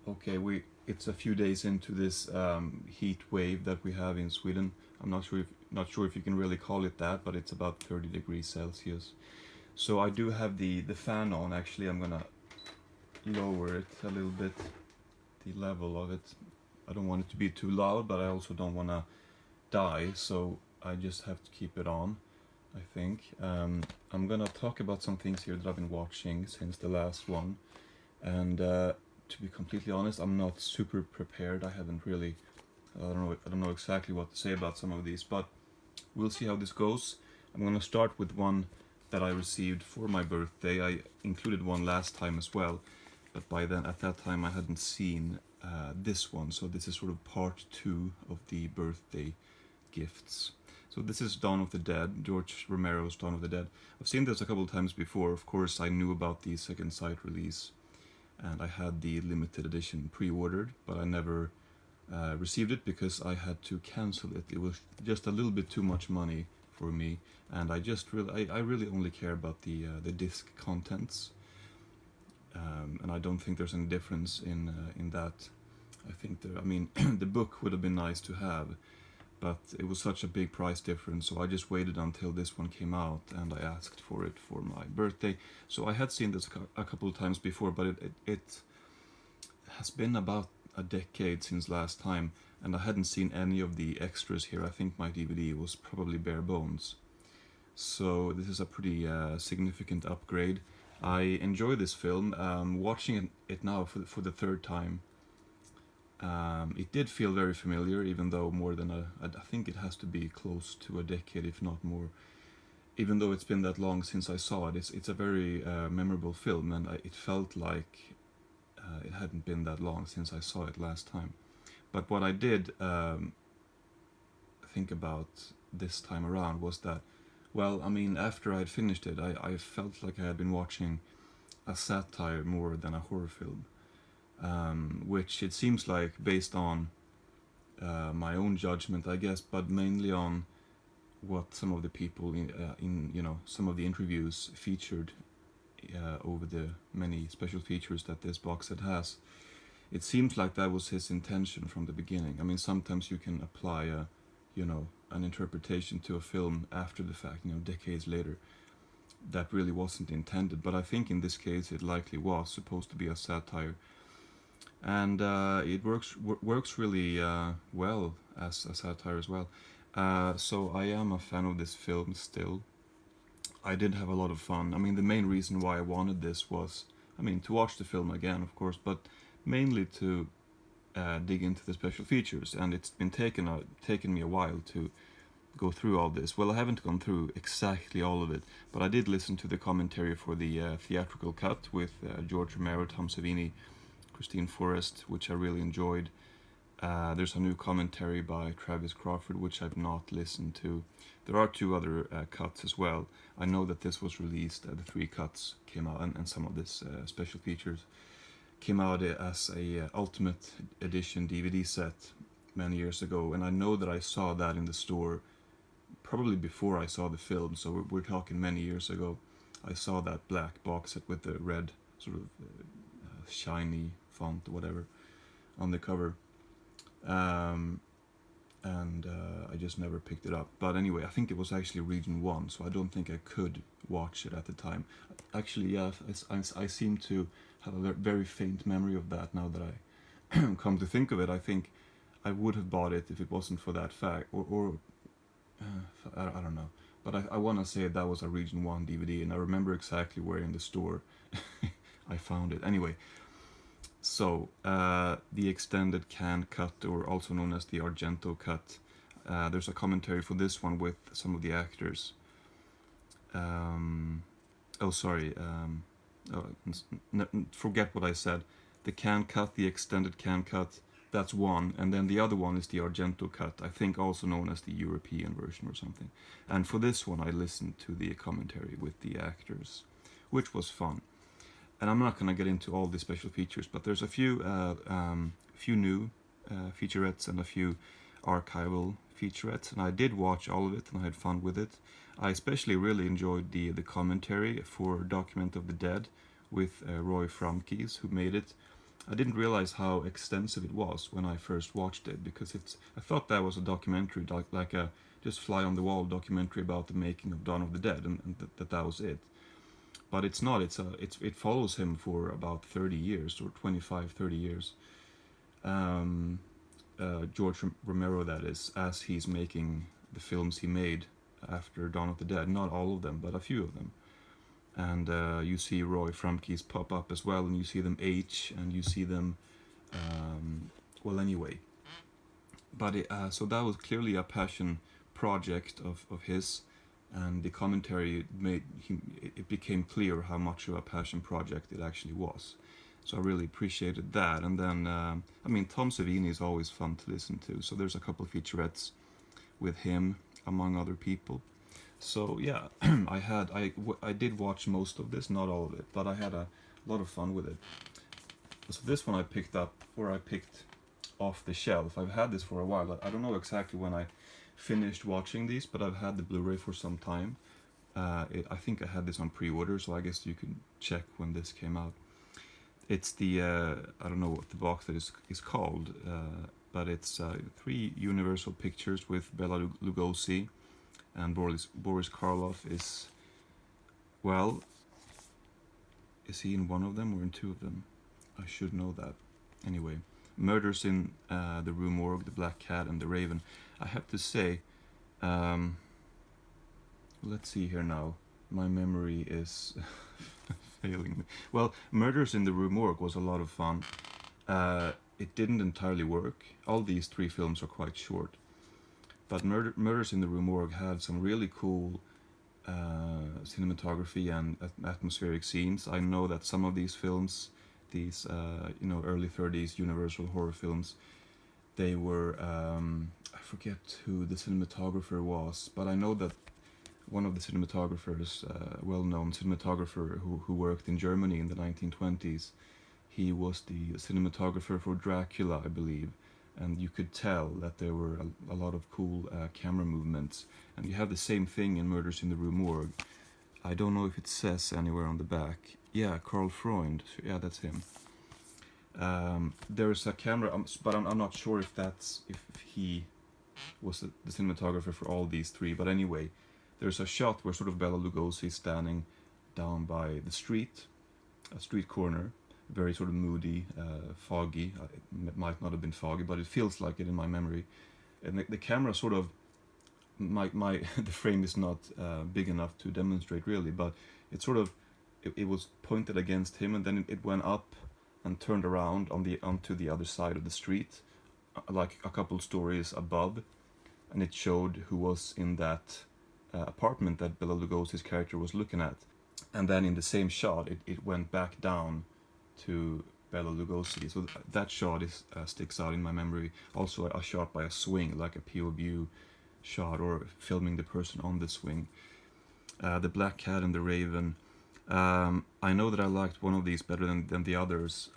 Okay, it's a few days into this heat wave that we have in Sweden. I'm not sure if you can really call it that, but it's about 30 degrees Celsius. So I do have the fan on. Actually, I'm gonna lower it a little bit, the level of it. I don't want it to be too loud, but I also don't want to die, so I just have to keep it on, I think. I'm gonna talk about some things here that I've been watching since the last one, and to be completely honest, I'm not super prepared. I haven't really, I don't know exactly what to say about some of these, but we'll see how this goes. I'm gonna start with one that I received for my birthday. I included one last time as well, but by then, at that time, I hadn't seen this one, so this is sort of part 2 of the birthday gifts. So this is Dawn of the Dead, George Romero's Dawn of the Dead. I've seen this a couple of times before. Of course, I knew about the Second Sight release, and I had the limited edition pre-ordered, but I never received it because I had to cancel it. It was just a little bit too much money for me, and I really only care about the disc contents, and I don't think there's any difference in that. I think the book would have been nice to have, but it was such a big price difference, so I just waited until this one came out and I asked for it for my birthday. So I had seen this a couple of times before, but it has been about a decade since last time, and I hadn't seen any of the extras here. I think my DVD was probably bare bones. So this is a pretty significant upgrade. I enjoy this film. Watching it now for the third time, it did feel very familiar, even though more than I think it has to be close to a decade, if not more. Even though it's been that long since I saw it, it's a very memorable film, and it felt like it hadn't been that long since I saw it last time. But what I did think about this time around was that, well, after I had finished it, I felt like I had been watching a satire more than a horror film, which it seems like, based on my own judgment, I guess, but mainly on what some of the people in some of the interviews featured over the many special features that this box set has. It seems like that was his intention from the beginning. Sometimes you can apply an interpretation to a film after the fact, decades later. That really wasn't intended, but I think in this case it likely was supposed to be a satire, and it works really well as a satire as well. So I am a fan of this film still. I did have a lot of fun. The main reason why I wanted this was, to watch the film again, of course, but mainly to dig into the special features. And it's been taken me a while to go through all this. Well, I haven't gone through exactly all of it, but I did listen to the commentary for the theatrical cut with George Romero, Tom Savini, Christine Forrest, which I really enjoyed. There's a new commentary by Travis Crawford, which I've not listened to. There are 2 other cuts as well. I know that this was released, the 3 cuts came out, and some of this special features came out as a Ultimate Edition DVD set many years ago, and I know that I saw that in the store probably before I saw the film, so we're talking many years ago. I saw that black box set with the red sort of shiny font or whatever on the cover. And I just never picked it up. But anyway, I think it was actually Region 1, so I don't think I could watch it at the time. Actually, yeah, I seem to have a very faint memory of that now that I come to think of it. I think I would have bought it if it wasn't for that fact, or I don't know. But I want to say that was a Region 1 DVD, and I remember exactly where in the store I found it. Anyway, so the extended can cut, or also known as the Argento cut, there's a commentary for this one with some of the actors. Forget what I said. The can cut, the extended can cut, that's one, and then the other one is the Argento cut, I think also known as the European version or something. And for this one I listened to the commentary with the actors, which was fun. And I'm not going to get into all the special features, but there's a few new featurettes and a few archival featurettes, and I did watch all of it and I had fun with it. I especially really enjoyed the commentary for Document of the Dead with Roy Fromkes, who made it. I didn't realize how extensive it was when I first watched it, because I thought that was a documentary, like a just fly on the wall documentary about the making of Dawn of the Dead, and that was it. But it's not. It follows him for about 30 years, or 25, 30 years. Um, George Romero, that is, as he's making the films he made after Dawn of the Dead. Not all of them, but a few of them. And you see Roy Frumke's pop up as well, and you see them age, and you see them. Well, anyway. But so that was clearly a passion project of his, and the commentary it became clear how much of a passion project it actually was. So I really appreciated that. And then, I mean, Tom Savini is always fun to listen to. So there's a couple of featurettes with him, among other people. So yeah, I did watch most of this, not all of it, but I had a lot of fun with it. So this one I picked up, or I picked off the shelf. I've had this for a while. I don't know exactly when I finished watching these, but I've had the Blu-ray for some time. I think I had this on pre-order, so I guess you can check when this came out. It's the I don't know what the box that is called, but it's 3 Universal Pictures with Bela Lugosi, and Boris Karloff is, well, is he in one of them or in 2 of them? I should know that. Anyway, Murders in the Rue Morgue, The Black Cat, and The Raven. I have to say, let's see here now. My memory is failing me. Well, Murders in the Rue Morgue was a lot of fun. It didn't entirely work. All these 3 films are quite short. But Murders in the Rue Morgue had some really cool cinematography and atmospheric scenes. I know that some of these films, these early 30s Universal horror films, they were, I forget who the cinematographer was, but I know that one of the cinematographers, well-known cinematographer who worked in Germany in the 1920s, he was the cinematographer for Dracula, I believe, and you could tell that there were a lot of cool camera movements. And you have the same thing in Murders in the Rue Morgue. I don't know if it says anywhere on the back. Yeah, Karl Freund. Yeah, that's him. There's a camera, but I'm not sure if he was the cinematographer for all these 3. But anyway, there's a shot where sort of Bela Lugosi is standing down by the street, a street corner, very sort of moody, foggy. It might not have been foggy, but it feels like it in my memory. And the camera sort of, the frame is not big enough to demonstrate really, but it sort of, it was pointed against him, and then it went up and turned around onto the other side of the street, like a couple stories above, and it showed who was in that apartment that Bela Lugosi's character was looking at. And then in the same shot, it went back down to Bela Lugosi. So that shot sticks out in my memory. Also a shot by a swing, like a POV view shot, or filming the person on the swing. The Black Cat and the Raven. I know that I liked one of these better than the others.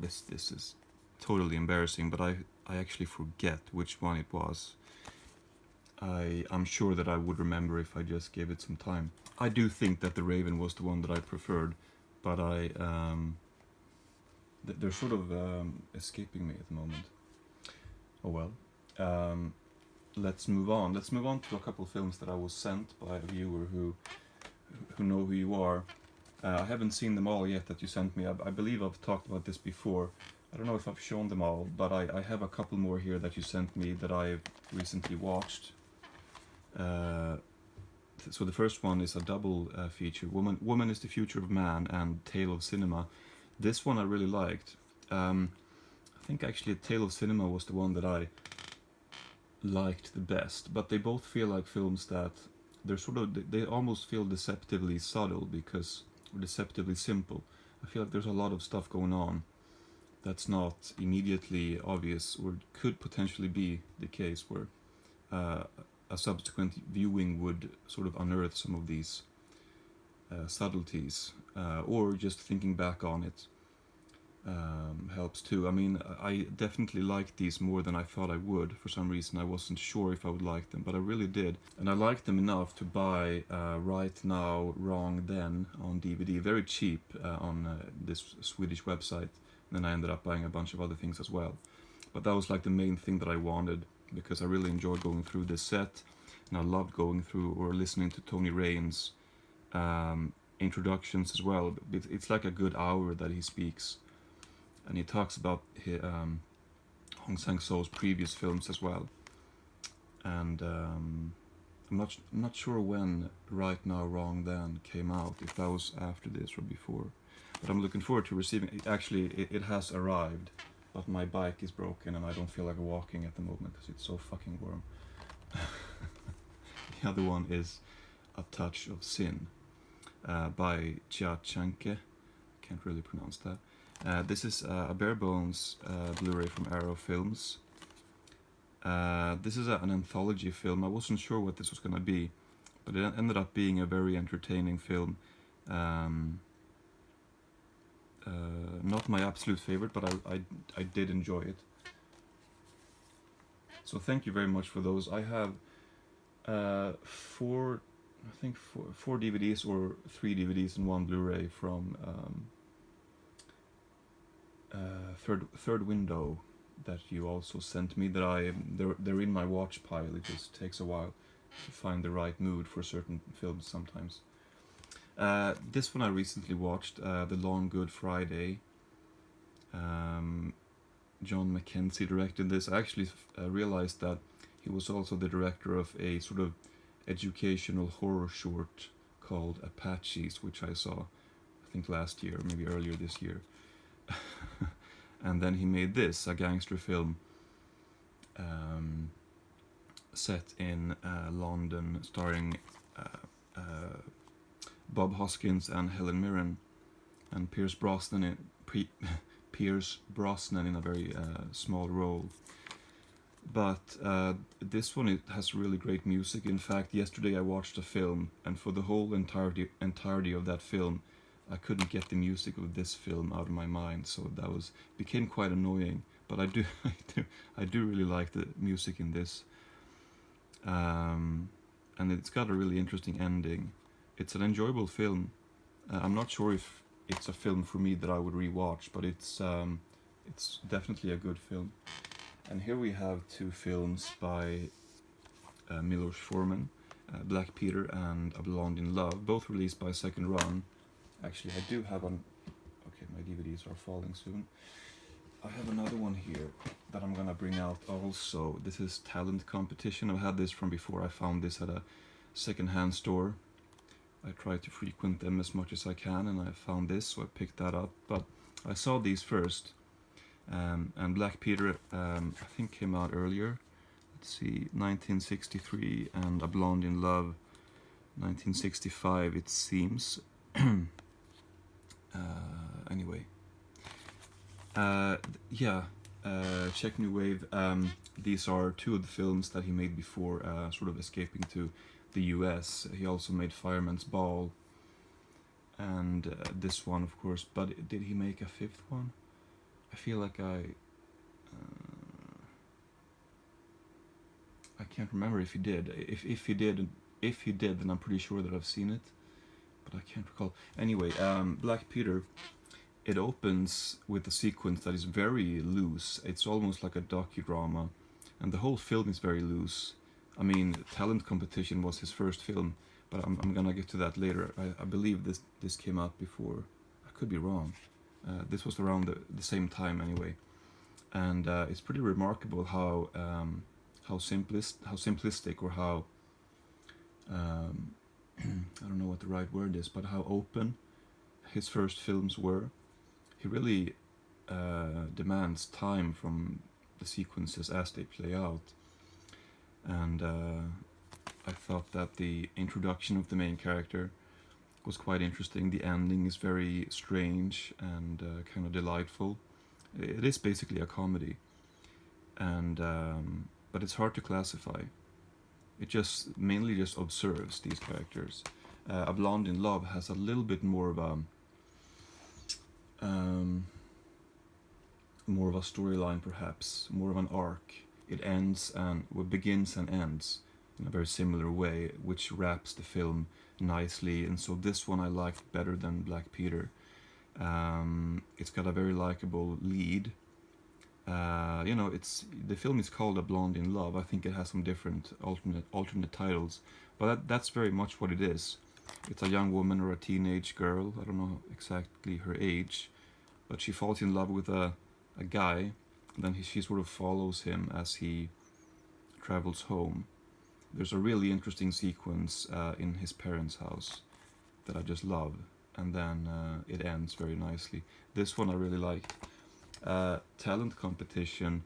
This is totally embarrassing, but I actually forget which one it was. I'm sure that I would remember if I just gave it some time. I do think that the Raven was the one that I preferred, but they're sort of escaping me at the moment. Oh well. Let's move on. Let's move on to a couple of films that I was sent by a viewer who know who you are. I haven't seen them all yet that you sent me. I believe I've talked about this before. I don't know if I've shown them all, but I have a couple more here that you sent me that I've recently watched. So the first one is a double feature, Woman is the Future of Man and Tale of Cinema. This one I really liked. I think actually Tale of Cinema was the one that I liked the best, but they both feel like films that they almost feel deceptively subtle, or deceptively simple. I feel like there's a lot of stuff going on that's not immediately obvious, or could potentially be the case where a subsequent viewing would sort of unearth some of these subtleties, or just thinking back on it. helps too. I mean, I definitely liked these more than I thought I would. For some reason, I wasn't sure if I would like them, but I really did. And I liked them enough to buy Right Now, Wrong Then on DVD, very cheap on this Swedish website. And then I ended up buying a bunch of other things as well. But that was like the main thing that I wanted, because I really enjoyed going through this set, and I loved going through or listening to Tony Rain's introductions as well. It's like a good hour that he speaks, and he talks about Hong Sang-soo's previous films as well. And I'm not sure when Right Now, Wrong Then came out, if that was after this or before. But I'm looking forward to receiving it. Actually, it has arrived, but my bike is broken and I don't feel like walking at the moment because it's so fucking warm. The other one is A Touch of Sin by Chia Chanke. Can't really pronounce that. This is a bare bones Blu-ray from Arrow Films. This is an anthology film. I wasn't sure what this was going to be, but it ended up being a very entertaining film. Not my absolute favorite, but I did enjoy it. So thank you very much for those. I have four DVDs or 3 DVDs and 1 Blu-ray from Third Window that you also sent me. They're in my watch pile. It just takes a while to find the right mood for certain films sometimes. This one I recently watched, The Long Good Friday. John Mackenzie directed this. I actually realized that he was also the director of a sort of educational horror short called Apaches, which I saw, I think last year, maybe earlier this year. And then he made this, a gangster film set in London, starring Bob Hoskins and Helen Mirren, and Pierce Brosnan in a very small role. But this one, it has really great music. In fact, yesterday I watched a film, and for the whole entirety of that film, I couldn't get the music of this film out of my mind. So that became quite annoying. But I do really like the music in this, and it's got a really interesting ending. It's an enjoyable film. I'm not sure if it's a film for me that I would rewatch, but it's definitely a good film. And here we have 2 films by Miloš Forman, Black Peter and A Blonde in Love, both released by Second Run. Actually, I do have okay, my DVDs are falling soon. I have another one here that I'm gonna bring out also. This is Talent Competition. I've had this from before. I found this at a second-hand store. I try to frequent them as much as I can, and I found this, so I picked that up. But I saw these first, and Black Peter, I think, came out earlier. Let's see, 1963, and A Blonde in Love, 1965, it seems. Anyway, Check New Wave. These are 2 of the films that he made before sort of escaping to the US. He also made Fireman's Ball, and this one, of course. But did he make a 5th one? I feel like I can't remember if he did. If he did, then I'm pretty sure that I've seen it, but I can't recall. Anyway, Black Peter, it opens with a sequence that is very loose. It's almost like a docudrama, and the whole film is very loose. I mean, Talent Competition was his first film, but I'm gonna get to that later. I believe this came out before. I could be wrong. This was around the same time anyway, and it's pretty remarkable how simplistic, or how I don't know what the right word is, but how open his first films were. He really demands time from the sequences as they play out. And I thought that the introduction of the main character was quite interesting. The ending is very strange and kind of delightful. It is basically a comedy, and but it's hard to classify. It mainly just observes these characters. A Blonde in Love has a little bit more of a more of a storyline, perhaps more of an arc. It ends and well, begins and ends in a very similar way, which wraps the film nicely. And so this one I liked better than Black Peter. It's got a very likable lead. It's the film is called A Blonde in Love. I think it has some different alternate titles, but that's very much what it is. It's a young woman or a teenage girl. I don't know exactly her age, but she falls in love with a guy. And then she sort of follows him as he travels home. There's a really interesting sequence in his parents' house that I just love, and then it ends very nicely. This one I really liked. Talent competition.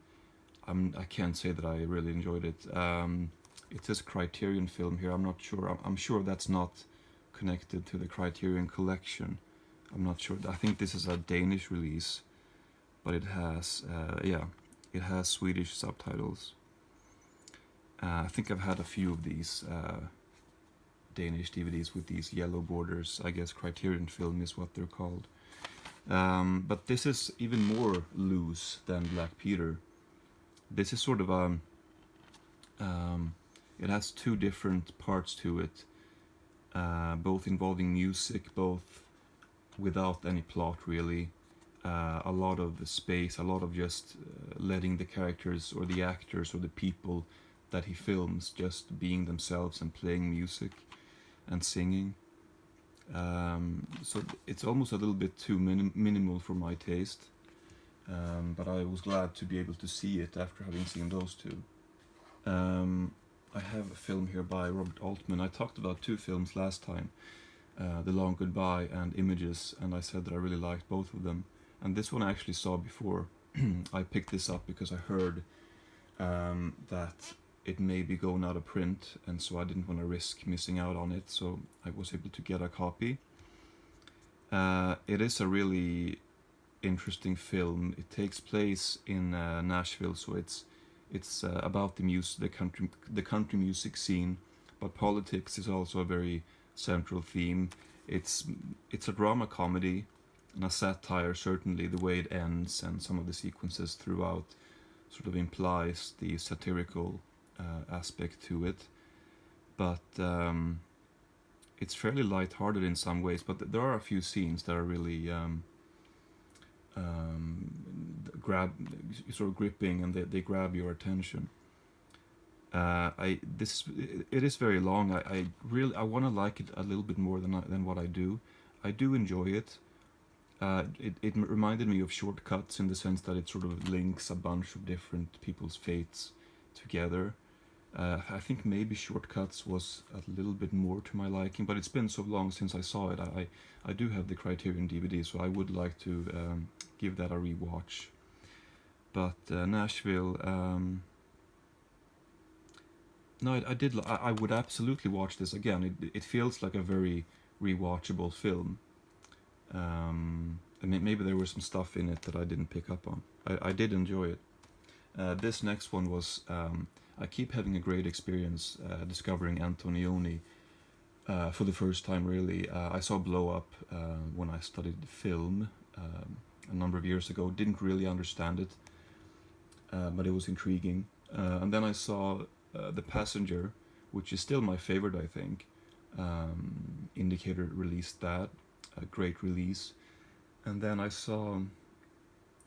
I can't say that I really enjoyed it. It says Criterion film here. I'm not sure. I'm sure that's not connected to the Criterion collection. I'm not sure. I think this is a Danish release, but it has it has Swedish subtitles. I think I've had a few of these Danish DVDs with these yellow borders. I guess Criterion film is what they're called. But this is even more loose than Black Peter. This is sort of it has two different parts to it, both involving music, both without any plot really. A lot of space, a lot of just letting the characters or the actors or the people that he films just being themselves and playing music and singing. So it's almost a little bit too minimal for my taste, but I was glad to be able to see it after having seen those two. I have a film here by Robert Altman. I talked about two films last time, The Long Goodbye and Images, and I said that I really liked both of them. And this one I actually saw before. I picked this up because I heard that it may be going out of print, and so I didn't want to risk missing out on it, so I was able to get a copy. It is a really interesting film. It takes place in Nashville, so it's about the country music scene, but politics is also a very central theme. It's a drama comedy and a satire, certainly. The way it ends and some of the sequences throughout sort of implies the satirical aspect to it, but it's fairly light-hearted in some ways. But there are a few scenes that are really sort of gripping, and they grab your attention. It is very long. I want to like it a little bit more than what I do. I do enjoy it. It reminded me of Shortcuts in the sense that it sort of links a bunch of different people's fates together. I think maybe Shortcuts was a little bit more to my liking, but it's been so long since I saw it. I do have the Criterion DVD, so I would like to give that a rewatch. But Nashville, no, I would absolutely watch this again. It feels like a very rewatchable film. I mean, maybe there was some stuff in it that I didn't pick up on. I did enjoy it. This next one was, I keep having a great experience discovering Antonioni for the first time, really. I saw Blow Up when I studied film a number of years ago. Didn't really understand it, but it was intriguing. And then I saw The Passenger, which is still my favorite, I think. Indicator released that, a great release. And then I saw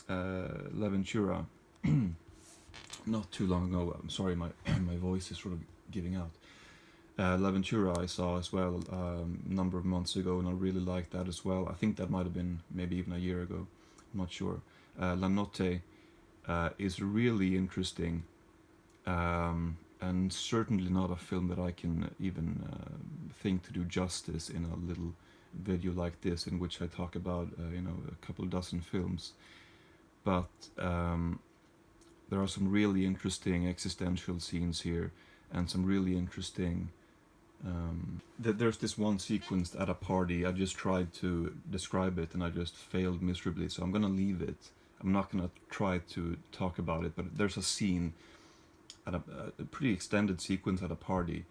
La Ventura not too long ago. I'm sorry, my voice is sort of giving out. La Ventura I saw as well a number of months ago, and I really liked that as well. I think that might have been maybe even a year ago. I'm not sure. La Notte is really interesting, and certainly not a film that I can even think to do justice in a little video like this, in which I talk about a couple dozen films. But there are some really interesting existential scenes here, and some really interesting there's this one sequence at a party. I just tried to describe it and I just failed miserably, so I'm gonna leave it. I'm not gonna try to talk about it, but there's a scene at a pretty extended sequence at a party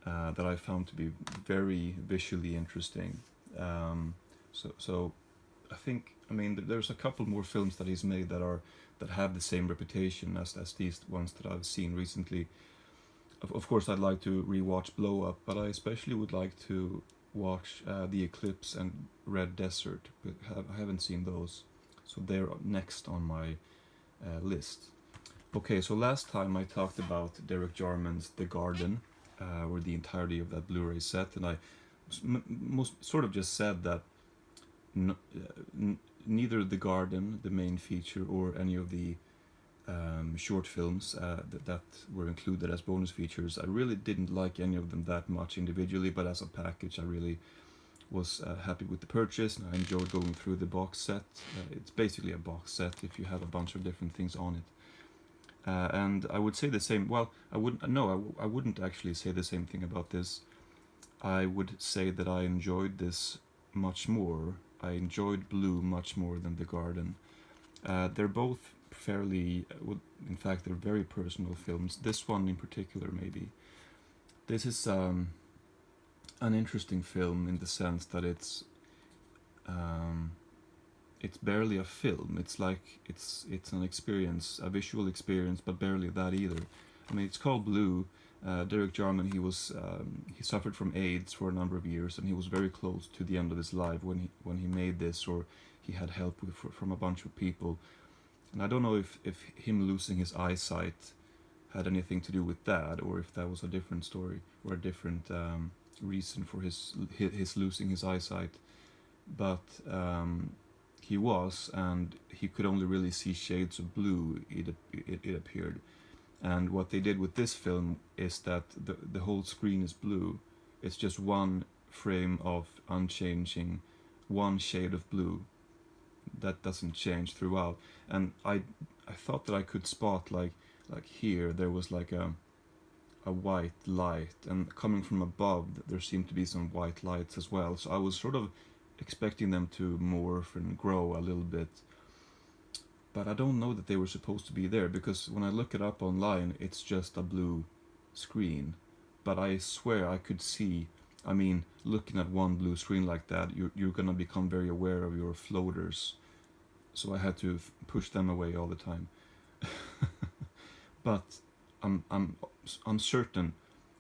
that I found to be very visually interesting. So I think, I mean, there's a couple more films that he's made that have the same reputation as these ones that I've seen recently. Of course, I'd like to rewatch Blow Up, but I especially would like to watch The Eclipse and Red Desert. But I haven't seen those, so they're next on my list. Okay, so last time I talked about Derek Jarman's The Garden, or the entirety of that Blu-ray set, and I most sort of just said that neither The Garden, the main feature, or any of the short films that were included as bonus features, I really didn't like any of them that much individually, but as a package I really was happy with the purchase, and I enjoyed going through the box set. It's basically a box set if you have a bunch of different things on it. And I would say the same, well, I wouldn't actually say the same thing about this. I would say that I enjoyed this much more. I enjoyed Blue much more than The Garden. They're both fairly, in fact, they're very personal films. This one in particular, maybe. This is an interesting film in the sense that it's barely a film. It's like it's an experience, a visual experience, but barely that either. I mean, it's called Blue. Derek Jarman, he suffered from AIDS for a number of years, and he was very close to the end of his life when he made this, or he had help from a bunch of people. And I don't know if him losing his eyesight had anything to do with that, or if that was a different story or a different reason for his losing his eyesight. But he was, and he could only really see shades of blue. It appeared. And what they did with this film is that the whole screen is blue. It's just one frame of unchanging, one shade of blue that doesn't change throughout. And I thought that I could spot like here there was like a white light, and coming from above there seemed to be some white lights as well. So I was sort of expecting them to morph and grow a little bit. But I don't know that they were supposed to be there, because when I look it up online, it's just a blue screen. But I swear I could see, I mean, looking at one blue screen like that, you're gonna become very aware of your floaters. So I had to push them away all the time. But I'm certain,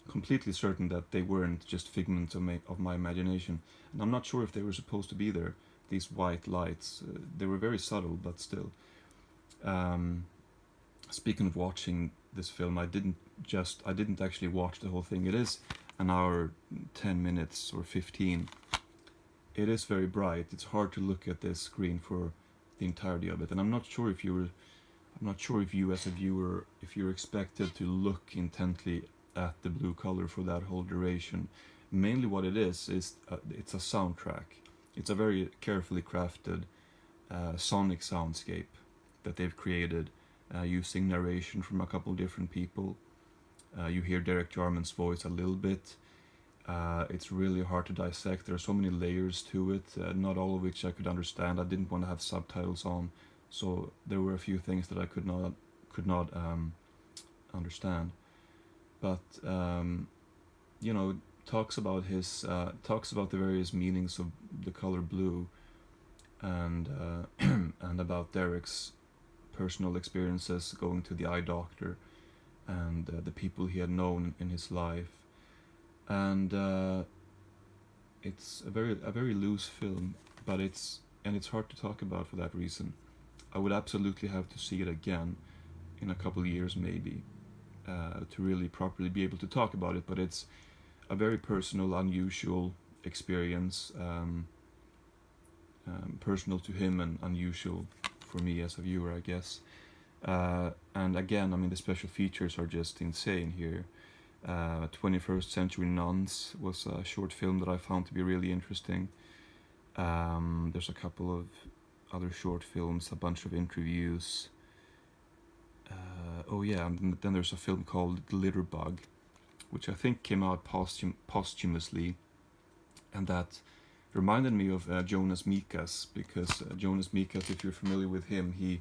completely certain, that they weren't just figments of my imagination. And I'm not sure if they were supposed to be there, these white lights. They were very subtle, but still. Speaking of watching this film, I didn't actually watch the whole thing. It is an hour, 10 minutes or 15. It is very bright. It's hard to look at this screen for the entirety of it, and I'm not sure if you as a viewer, if you're expected to look intently at the blue color for that whole duration. Mainly what it is it's a soundtrack. It's a very carefully crafted sonic soundscape that they've created using narration from a couple different people. You hear Derek Jarman's voice a little bit. It's really hard to dissect. There are so many layers to it, not all of which I could understand. I didn't want to have subtitles on, so there were a few things that I could not understand. But talks about the various meanings of the color blue, and and about Derek's personal experiences going to the eye doctor, and the people he had known in his life. And it's a very loose film, but it's hard to talk about for that reason. I would absolutely have to see it again in a couple of years, maybe, to really properly be able to talk about it. But it's a very personal, unusual experience, personal to him and unusual for me as a viewer, I guess. And again, I mean, the special features are just insane here. 21st Century Nuns was a short film that I found to be really interesting. There's a couple of other short films, a bunch of interviews. And then there's a film called Glitterbug, which I think came out posthumously, and that reminded me of Jonas Mekas, because Jonas Mekas, if you're familiar with him, he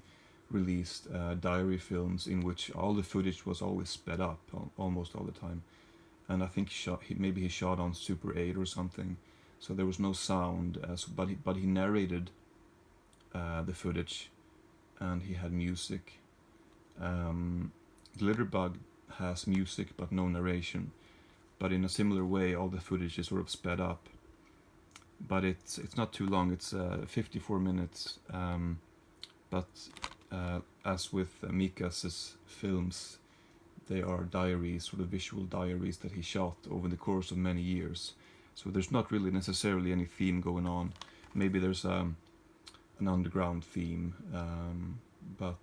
released diary films in which all the footage was always sped up almost all the time, and I think he shot on Super 8 or something, so there was no sound, but he narrated the footage, and he had music. Glitterbug has music but no narration, but in a similar way all the footage is sort of sped up, but it's not too long. It's 54 minutes, but as with Mikas's films, they are diaries, sort of visual diaries that he shot over the course of many years. So there's not really necessarily any theme going on. Maybe there's an underground theme, but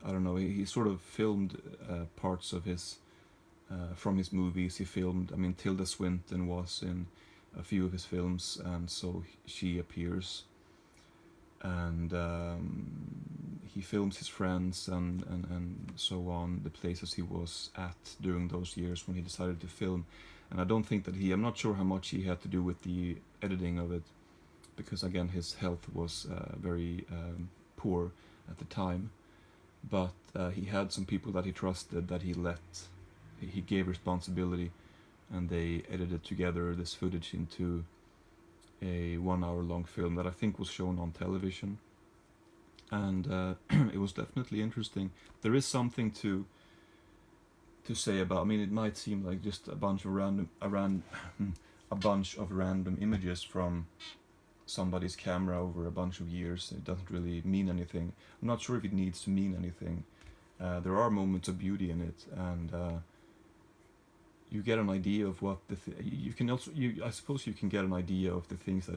I don't know. He sort of filmed parts of his from his movies. He filmed. I mean, Tilda Swinton was in a few of his films, and so she appears. And he films his friends and so on, the places he was at during those years when he decided to film. And I don't think that I'm not sure how much he had to do with the editing of it, because again his health was very poor at the time. But he had some people that he trusted that he gave responsibility, and they edited together this footage into a 1 hour long film that I think was shown on television. And it was definitely interesting. There is something to say about. I mean, it might seem like just a bunch of random images from somebody's camera over a bunch of years. It doesn't really mean anything. I'm not sure if it needs to mean anything. There are moments of beauty in it, and you get an idea of what you can also. I suppose you can get an idea of the things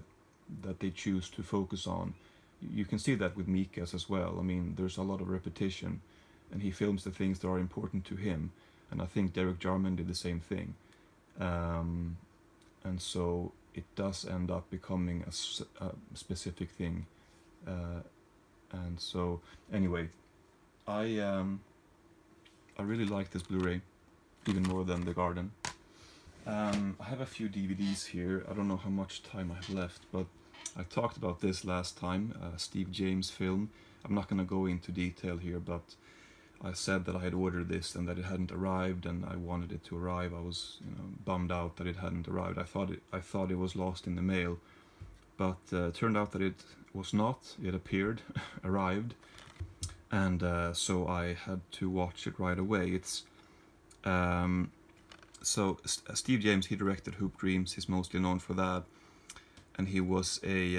that they choose to focus on. You can see that with Mikas as well. I mean, there's a lot of repetition, and he films the things that are important to him. And I think Derek Jarman did the same thing. And so it does end up becoming a specific thing. And so, anyway, I really like this Blu-ray, even more than The Garden. I have a few DVDs here. I don't know how much time I have left, but I talked about this last time, Steve James film. I'm not going to go into detail here, but I said that I had ordered this and that it hadn't arrived, and I wanted it to arrive. I was, bummed out that it hadn't arrived. I thought it was lost in the mail, but turned out that it was not. It appeared, arrived, and so I had to watch it right away. It's Steve James. He directed Hoop Dreams. He's mostly known for that. And he was I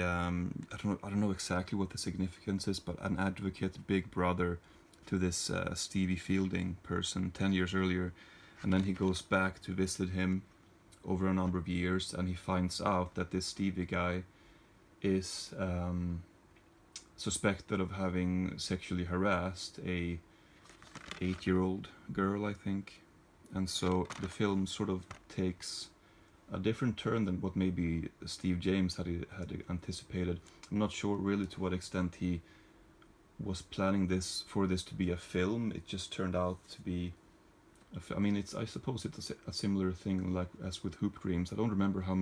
don't know exactly what the significance is, but an advocate, big brother to this Stevie Fielding person 10 years earlier. And then he goes back to visit him over a number of years, and he finds out that this Stevie guy is suspected of having sexually harassed a 8-year-old girl, I think. And so the film sort of takes a different turn than what maybe Steve James had anticipated. I'm not sure really to what extent he was planning for this to be a film. It just turned out to be. I suppose it's a similar thing like as with Hoop Dreams. I don't remember how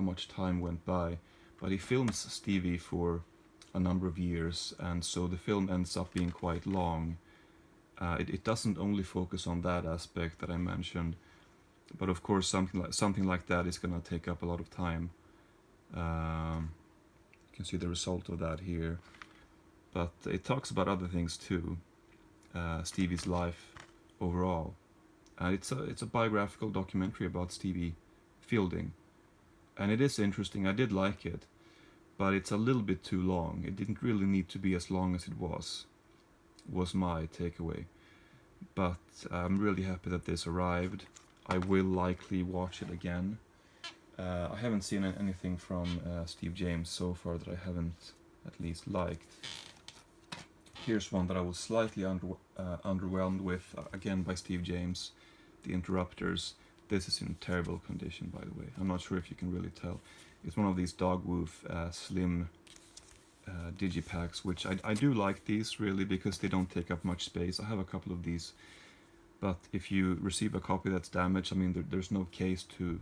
much time went by, but he films Stevie for a number of years, and so the film ends up being quite long. It doesn't only focus on that aspect that I mentioned. But of course, something like that is going to take up a lot of time. You can see the result of that here. But it talks about other things too. Stevie's life overall. It's a biographical documentary about Stevie Fielding, and it is interesting. I did like it, but it's a little bit too long. It didn't really need to be as long as it was my takeaway. But I'm really happy that this arrived. I will likely watch it again. I haven't seen anything from Steve James so far that I haven't at least liked. Here's one that I was slightly underwhelmed with, again by Steve James, The Interrupters. This is in terrible condition, by the way. I'm not sure if you can really tell. It's one of these Dogwoof slim digipacks, which I do like these really because they don't take up much space. I have a couple of these. But if you receive a copy that's damaged, I mean, there's no case to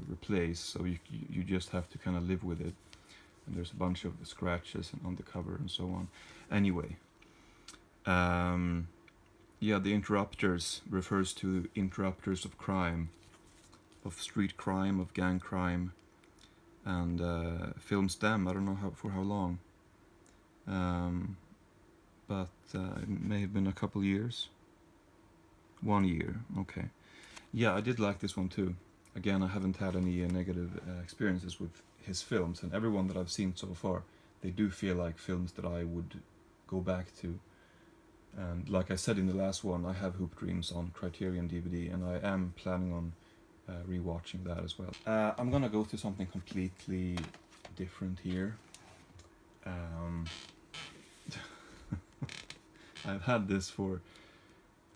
replace, so you just have to kind of live with it. And there's a bunch of scratches on the cover and so on. Anyway, The Interrupters refers to interrupters of crime, of street crime, of gang crime, and films them. I don't know for how long. but it may have been a couple years. 1 year, okay. Yeah, I did like this one too. Again, I haven't had any negative experiences with his films, and everyone that I've seen so far, they do feel like films that I would go back to. And like I said in the last one, I have Hoop Dreams on Criterion DVD, and I am planning on rewatching that as well. I'm gonna go to something completely different here. I've had this for,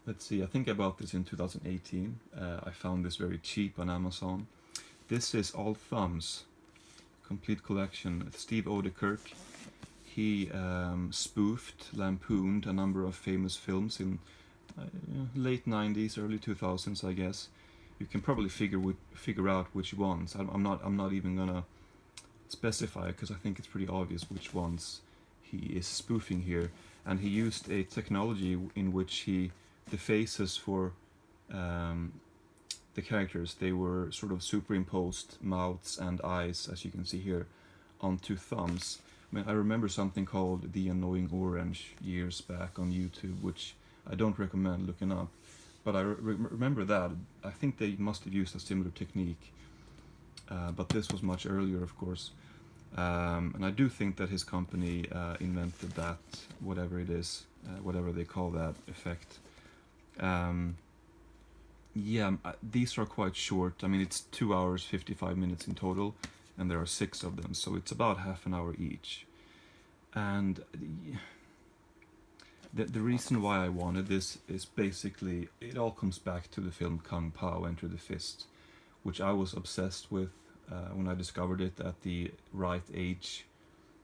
let's see, I think I bought this in 2018. I found this very cheap on Amazon. This is All Thumbs, complete collection. Steve Odekirk. He spoofed, lampooned a number of famous films in late 90s, early 2000s, I guess. You can probably figure out which ones. I'm not even gonna specify, because I think it's pretty obvious which ones he is spoofing here. And he used a technology in which the faces for the characters, they were sort of superimposed mouths and eyes, as you can see here, onto thumbs. I mean, I remember something called The Annoying Orange years back on YouTube, which I don't recommend looking up. But I remember that. I think they must have used a similar technique. But this was much earlier, of course. And I do think that his company invented that, whatever it is, whatever they call that effect. Yeah, these are quite short. I mean, it's 2 hours, 55 minutes in total, and there are 6 of them, so it's about half an hour each. And the reason why I wanted this is basically, it all comes back to the film Kung Pao, Enter the Fist, which I was obsessed with when I discovered it at the right age.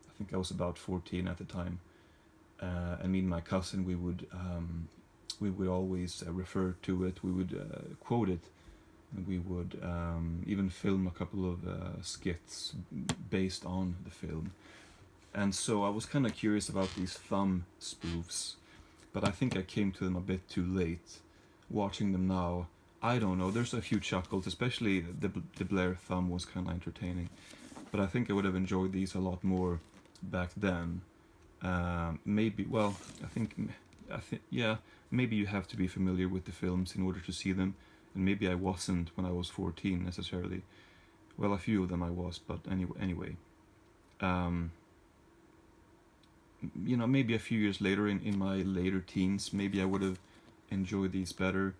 I think I was about 14 at the time. And me and my cousin, we would always refer to it, we would quote it, and we would even film a couple of skits based on the film. And so I was kind of curious about these thumb spoofs, but I think I came to them a bit too late. Watching them now, I don't know, there's a few chuckles, especially the Blair thumb was kind of entertaining, but I think I would have enjoyed these a lot more back then. Maybe, well, I think, yeah, maybe you have to be familiar with the films in order to see them, and maybe I wasn't when I was 14 necessarily. Well, a few of them I was, but anyway. You know, maybe a few years later, in my later teens, maybe I would have enjoyed these better.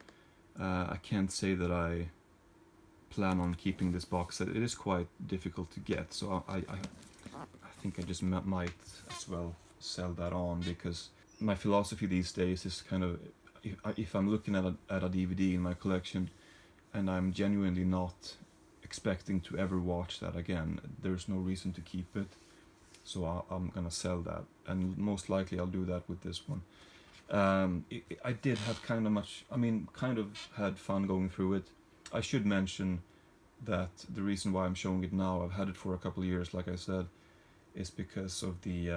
I can't say that I plan on keeping this box set. It is quite difficult to get, so I think I just might as well sell that on, because my philosophy these days is kind of, if I'm looking at a DVD in my collection and I'm genuinely not expecting to ever watch that again, there's no reason to keep it. So I'm gonna sell that, and most likely I'll do that with this one. I did have kind of had fun going through it. I should mention that the reason why I'm showing it now, I've had it for a couple of years, like I said, is because of the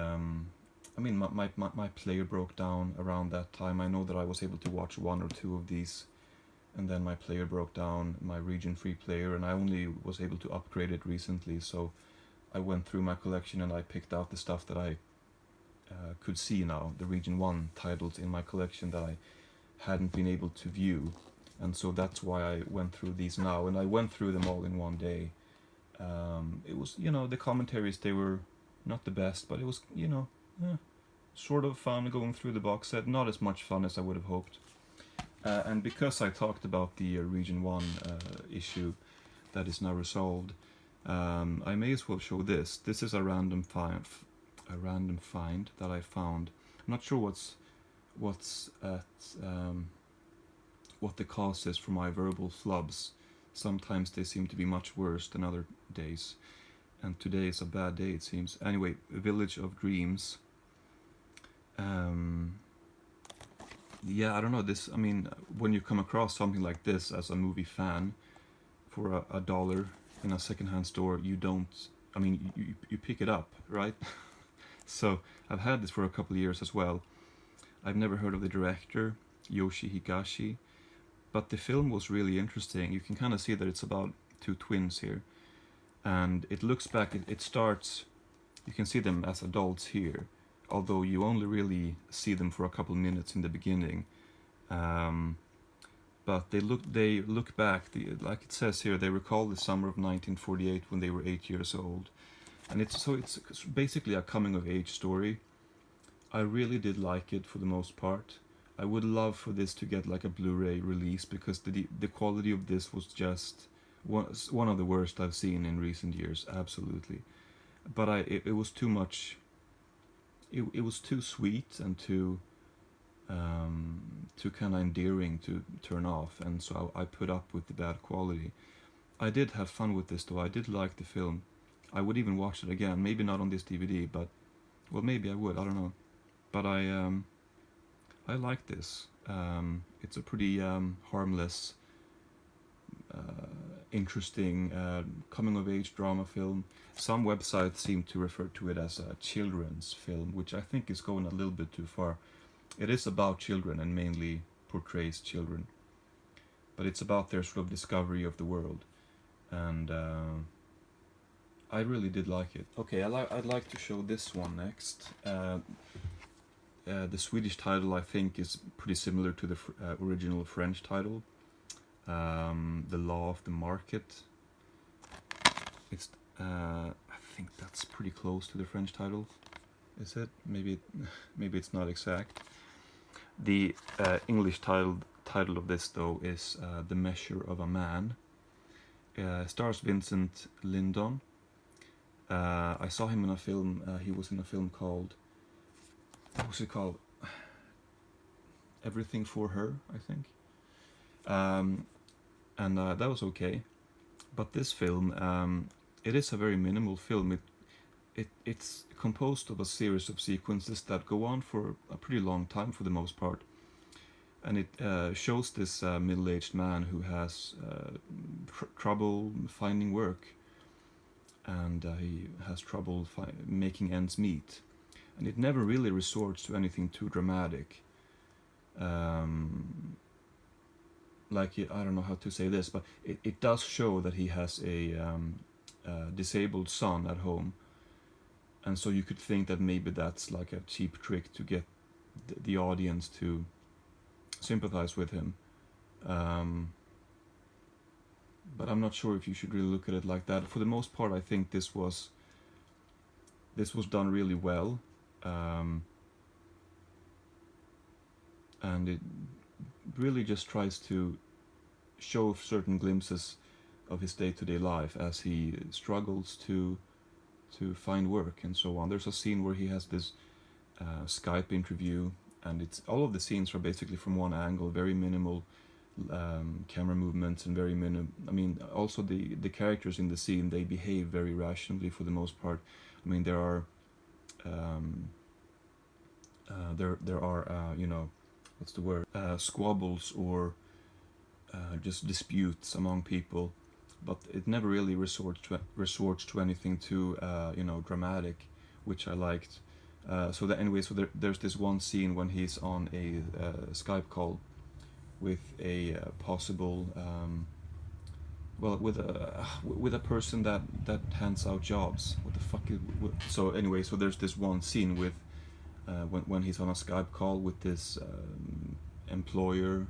my player broke down around that time. I know that I was able to watch 1 or 2 of these, and then my player broke down, my region free player, and I only was able to upgrade it recently, so I went through my collection and I picked out the stuff that I could see now, the Region 1 titles in my collection that I hadn't been able to view, and so that's why I went through these now, and I went through them all in one day. It was, the commentaries, they were not the best, but it was, sort of fun going through the box set, not as much fun as I would have hoped. And because I talked about the Region 1 issue that is now resolved, I may as well show this. This is a random find that I found. I'm not sure what's at what the cause is for my verbal flubs. Sometimes they seem to be much worse than other days, and today is a bad day, it seems. Anyway, Village of Dreams. Yeah, I don't know, this, I mean, when you come across something like this as a movie fan for $1 in a secondhand store, you pick it up, right? So I've had this for a couple of years as well. I've never heard of the director, Yoshi Higashi, but the film was really interesting. You can kind of see that it's about 2 twins here, and it looks back, it starts, you can see them as adults here, although you only really see them for a couple minutes in the beginning. Um, but they look back, like it says here, they recall the summer of 1948 when they were 8 years old, and it's basically a coming of age story. I really did like it for the most part. I would love for this to get like a Blu-ray release, because the quality of this was just one of the worst I've seen in recent years, absolutely. But it was too much. It was too sweet and too kind of endearing to turn off, and so I put up with the bad quality. I did have fun with this though. I did like the film. I would even watch it again. Maybe not on this DVD, but well, maybe I would. I don't know. But I like this. It's a pretty harmless, interesting coming of age drama film. Some websites seem to refer to it as a children's film, which I think is going a little bit too far. It is about children and mainly portrays children, but it's about their sort of discovery of the world, and I really did like it. Okay, I'd like to show this one next. The Swedish title, I think, is pretty similar to the original French title. The Law of the Market. It's I think that's pretty close to the French title. Is it? Maybe it's not exact. The English title of this though is The Measure of a Man. Stars Vincent Lindon. I saw him in a film. He was in a film called, what was it called? Everything for Her, I think. And that was okay. But this film, it is a very minimal film. It's composed of a series of sequences that go on for a pretty long time for the most part. And it shows this middle-aged man who has trouble finding work, and he has trouble making ends meet. And it never really resorts to anything too dramatic. Like, I don't know how to say this, but it does show that he has a disabled son at home. And so you could think that maybe that's like a cheap trick to get the audience to sympathize with him. But I'm not sure if you should really look at it like that. For the most part, I think this was done really well. And it really just tries to show certain glimpses of his day-to-day life as he struggles to find work and so on. There's a scene where he has this Skype interview, and it's all of the scenes are basically from one angle, very minimal camera movements and very minimal. I mean, also the characters in the scene, they behave very rationally for the most part. I mean, there are you know, what's the word? Squabbles or just disputes among people, but it never really resorts to anything too you know, dramatic, which I liked. So there's this one scene when he's on a Skype call with a possible with a person that hands out jobs. What the fuck so anyway, so there's this one scene with when he's on a Skype call with this employer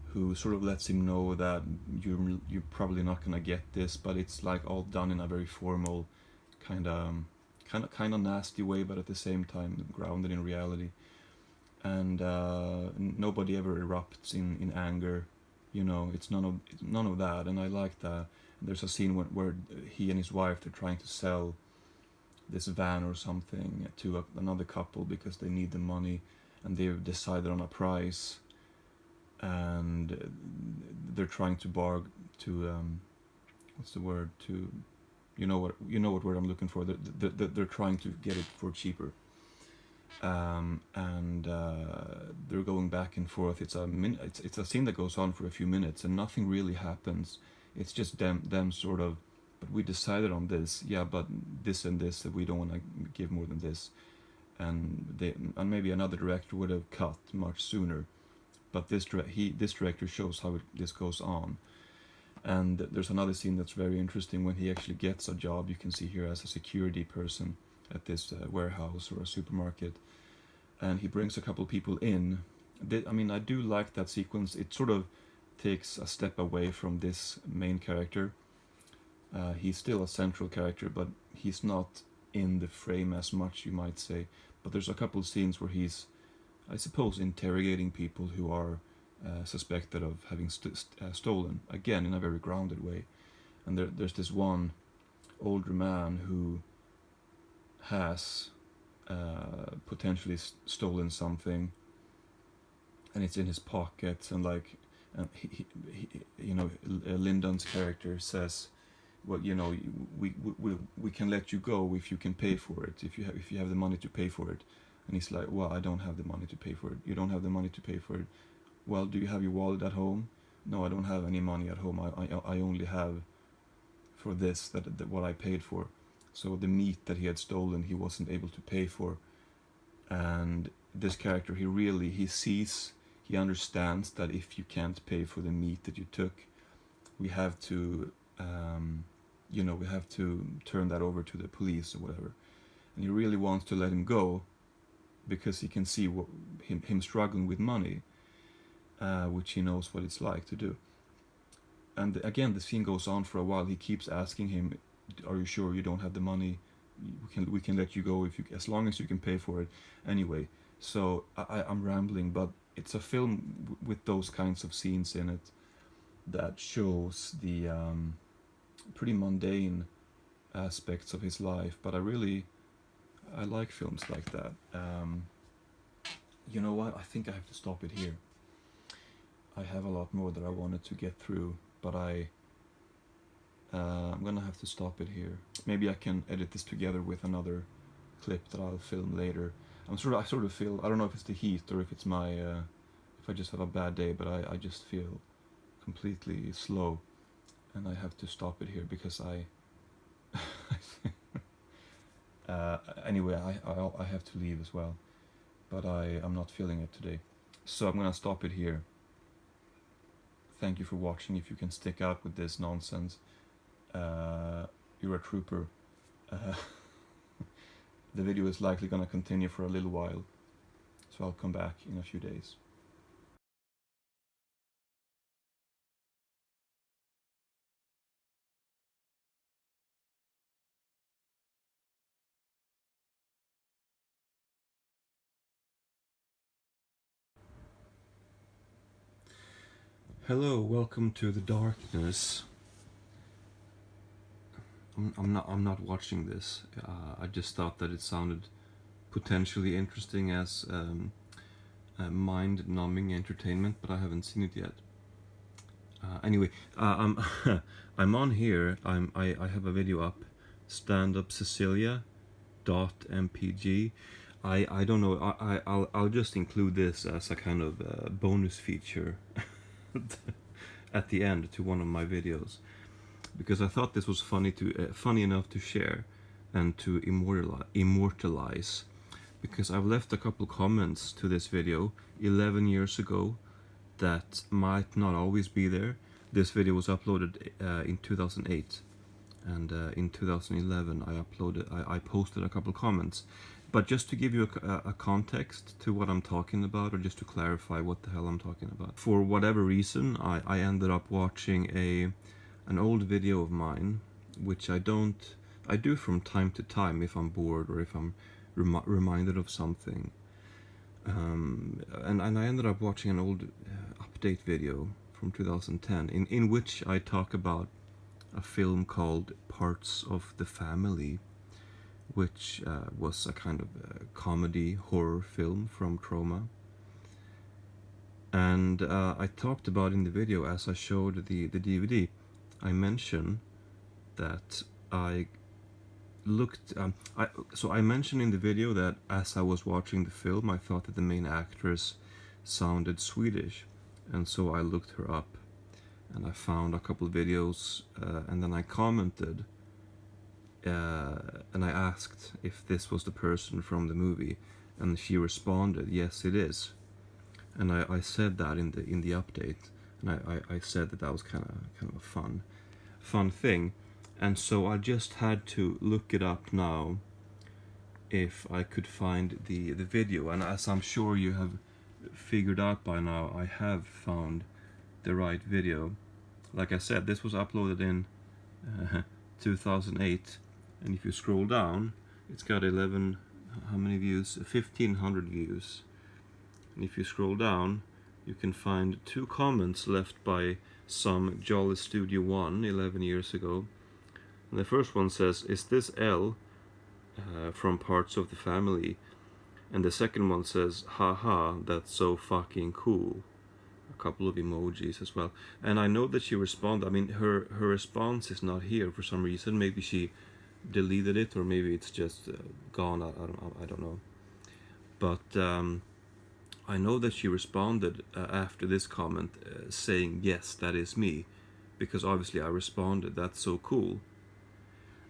who sort of lets him know that you're probably not gonna get this, but it's like all done in a very formal kind of nasty way, but at the same time grounded in reality. And nobody ever erupts in anger, you know. It's none of that, and I like that. There's a scene where he and his wife, they're trying to sell this van or something to another couple because they need the money, and they've decided on a price, and they're trying to what's the word, to you know what word I'm looking for. They're trying to get it for cheaper, and they're going back and forth. It's a scene that goes on for a few minutes and nothing really happens. It's just them sort of, but we decided on this, yeah, but this and this, that we don't want to give more than this, and maybe another director would have cut much sooner, but this director shows how this goes on. And there's another scene that's very interesting when he actually gets a job. You can see here as a security person, at this warehouse or a supermarket, and he brings a couple people in. I mean, I do like that sequence. It sort of takes a step away from this main character. He's still a central character, but he's not in the frame as much, you might say. But there's a couple scenes where he's, I suppose, interrogating people who are suspected of having stolen, again in a very grounded way. And there's this one older man who has potentially stolen something, and it's in his pocket, and like he Lyndon's character says, well, we can let you go if you can pay for it, if you have the money to pay for it. And he's like, well, I don't have the money to pay for it. You don't have the money to pay for it. Well, do you have your wallet at home? No, I don't have any money at home. I only have for this that what I paid for. So the meat that he had stolen, he wasn't able to pay for. And this character, he understands that if you can't pay for the meat that you took, we have to we have to turn that over to the police or whatever. And he really wants to let him go because he can see him struggling with money, which he knows what it's like to do. And again, the scene goes on for a while. He keeps asking him, "Are you sure you don't have the money? We can let you go as long as you can pay for it." Anyway, so I'm rambling, but it's a film with those kinds of scenes in it that shows the pretty mundane aspects of his life. But I like films like that. You know what? I think I have to stop it here. I have a lot more that I wanted to get through, but I'm gonna have to stop it here. Maybe I can edit this together with another clip that I'll film later. I sort of feel, I don't know if it's the heat or if it's my if I just have a bad day, but I just feel completely slow, and I have to stop it here because anyway, I have to leave as well, but I'm not feeling it today, so I'm gonna stop it here. Thank you for watching. If you can stick out with this nonsense, you're a trooper. The video is likely gonna continue for a little while, so I'll come back in a few days. Hello, welcome to the darkness. I'm not watching this. I just thought that it sounded potentially interesting as mind-numbing entertainment, but I haven't seen it yet. Anyway, I'm on here. I have a video up, standupcecilia.mpg. I don't know. I'll just include this as a kind of bonus feature at the end to one of my videos, because I thought this was funny enough to share and to immortalize, because I've left a couple comments to this video 11 years ago that might not always be there. This video was uploaded in 2008, and in 2011 I posted a couple comments. But just to give you a context to what I'm talking about, or just to clarify what the hell I'm talking about, for whatever reason I ended up watching an old video of mine, which I do from time to time if I'm bored or if I'm reminded of something. And I ended up watching an old update video from 2010 in which I talk about a film called Parts of the Family, which was a kind of comedy horror film from Troma. And I talked about in the video, as I showed the DVD, I mentioned that I looked so I mentioned in the video that as I was watching the film, I thought that the main actress sounded Swedish, and so I looked her up and I found a couple of videos, and then I commented and I asked if this was the person from the movie, and she responded, yes, it is. And I said that in the update, and I said that was kind of a fun thing. And so I just had to look it up now if I could find the video, and as I'm sure you have figured out by now, I have found the right video. Like I said, this was uploaded in 2008, and if you scroll down, it's got 11, how many views? 1500 views. And if you scroll down, you can find 2 comments left by some Jolly Studio 1 11 years ago. And the first one says, "Is this L from Parts of the Family?" And the second one says, "Haha, that's so fucking cool." A couple of emojis as well. And I know that she responded. I mean, her response is not here for some reason. Maybe she deleted it, or maybe it's just gone. I don't know. But I know that she responded after this comment saying, "Yes, that is me," because obviously I responded, "That's so cool."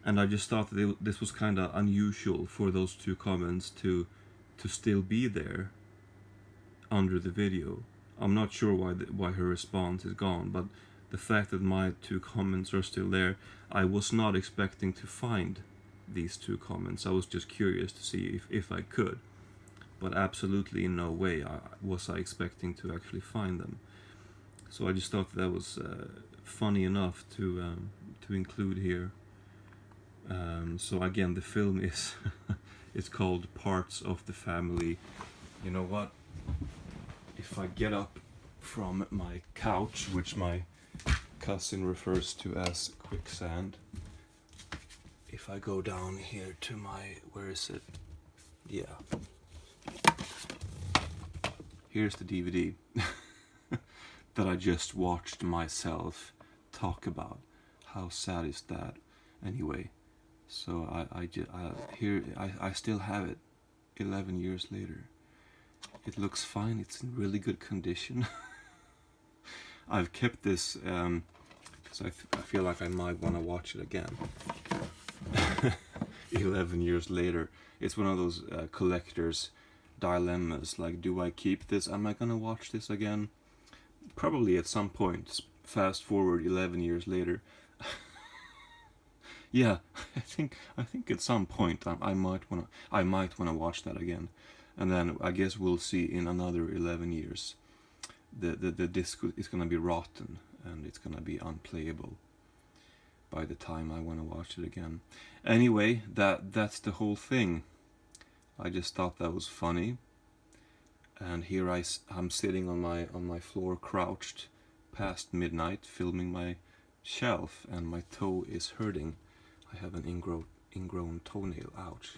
And I just thought that this was kind of unusual for those 2 comments to still be there under the video. I'm not sure why her response is gone, but the fact that my 2 comments are still there, I was not expecting to find these 2 comments. I was just curious to see if I could, but absolutely in no way was I expecting to actually find them. So I just thought that was funny enough to include here. So again, the film is it's called Parts of the Family. You know what? If I get up from my couch, which my cousin refers to as quicksand, if I go down here to my, where is it? Yeah. Here's the DVD that I just watched myself talk about. How sad is that? Anyway, so I still have it 11 years later. It looks fine. It's in really good condition. I've kept this because I feel like I might want to watch it again. 11 years later. It's one of those collector's dilemmas. Like, do I keep this? Am I gonna watch this again? Probably at some point. Fast forward 11 years later. Yeah, I think at some point I might wanna watch that again, and then I guess we'll see in another 11 years. The disc is gonna be rotten and it's gonna be unplayable by the time I wanna watch it again. Anyway, that's the whole thing. I just thought that was funny, and here I'm sitting on my floor, crouched past midnight, filming my shelf, and my toe is hurting. I have an ingrown toenail. Ouch.